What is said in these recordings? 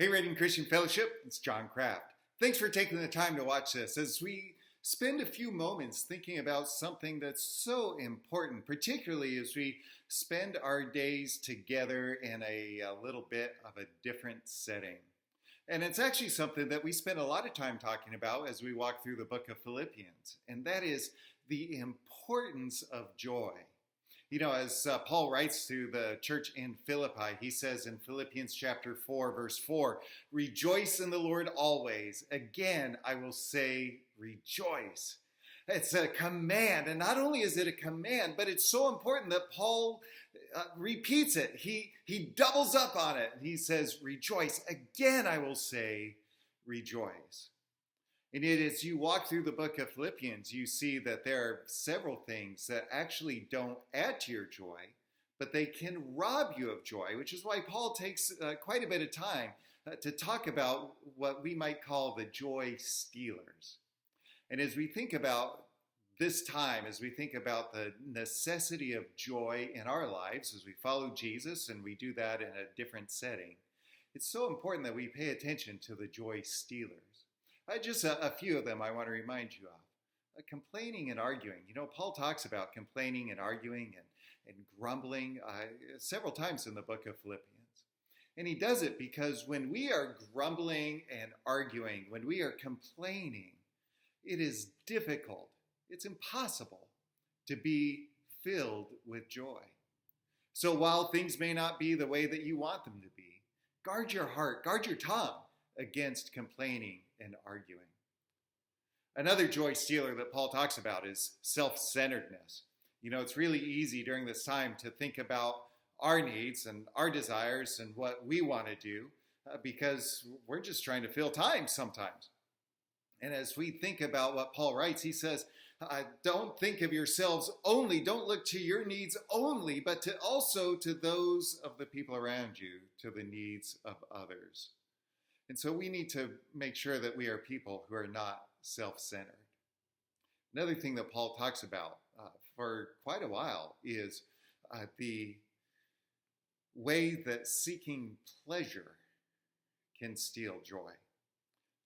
Hey, Reading Christian Fellowship, it's John Kraft. Thanks for taking the time to watch this as we spend a few moments thinking about something that's so important, particularly as we spend our days together in a little bit of a different setting. And it's actually something that we spend a lot of time talking about as we walk through the book of Philippians, and that is the importance of joy. You know, as Paul writes to the church in Philippi, he says in Philippians chapter 4, verse 4, "Rejoice in the Lord always. Again, I will say rejoice." It's a command, and not only is it a command, but it's so important that Paul repeats it. He doubles up on it. He says, "Rejoice. Again, I will say rejoice." And yet, as you walk through the book of Philippians, you see that there are several things that actually don't add to your joy, but they can rob you of joy, which is why Paul takes quite a bit of time to talk about what we might call the joy stealers. And as we think about this time, as we think about the necessity of joy in our lives, as we follow Jesus and we do that in a different setting, it's so important that we pay attention to the joy stealers. Just a few of them I want to remind you of. Complaining and arguing. You know, Paul talks about complaining and arguing and grumbling several times in the book of Philippians. And he does it because when we are grumbling and arguing, when we are complaining, it is difficult, it's impossible to be filled with joy. So while things may not be the way that you want them to be, guard your heart, guard your tongue against complaining and arguing. Another joy stealer that Paul talks about is self-centeredness. You know, it's really easy during this time to think about our needs and our desires and what we want to do because we're just trying to fill time sometimes. And as we think about what Paul writes, he says, don't think of yourselves only, don't look to your needs only, but also to those of the people around you, to the needs of others. And so we need to make sure that we are people who are not self-centered. Another thing that Paul talks about for quite a while is the way that seeking pleasure can steal joy.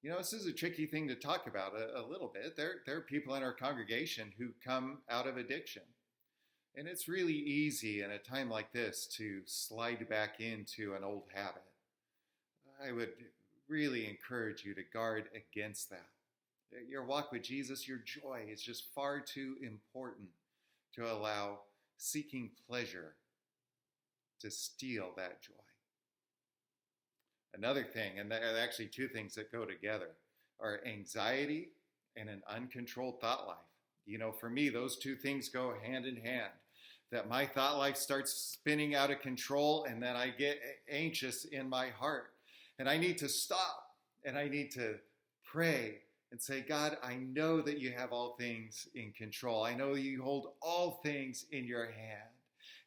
You know, this is a tricky thing to talk about a little bit. There are people in our congregation who come out of addiction. And it's really easy in a time like this to slide back into an old habit. I would really encourage you to guard against that. Your walk with Jesus, your joy is just far too important to allow seeking pleasure to steal that joy. Another thing, and there are actually two things that go together, are anxiety and an uncontrolled thought life. You know, for me, those two things go hand in hand. That my thought life starts spinning out of control and then I get anxious in my heart. And I need to stop and I need to pray and say, God, I know that you have all things in control. I know you hold all things in your hand.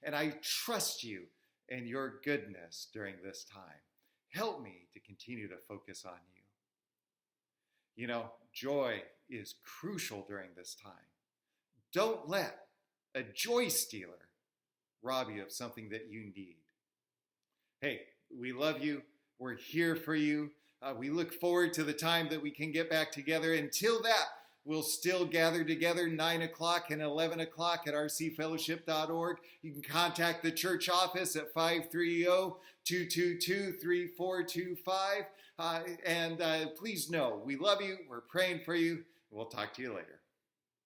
And I trust you and your goodness during this time. Help me to continue to focus on you. You know, joy is crucial during this time. Don't let a joy stealer rob you of something that you need. Hey, we love you. We're here for you. We look forward to the time that we can get back together. Until that, we'll still gather together 9 o'clock and 11 o'clock at rcfellowship.org. You can contact the church office at 530-222-3425. And please know, we love you. We're praying for you. We'll talk to you later.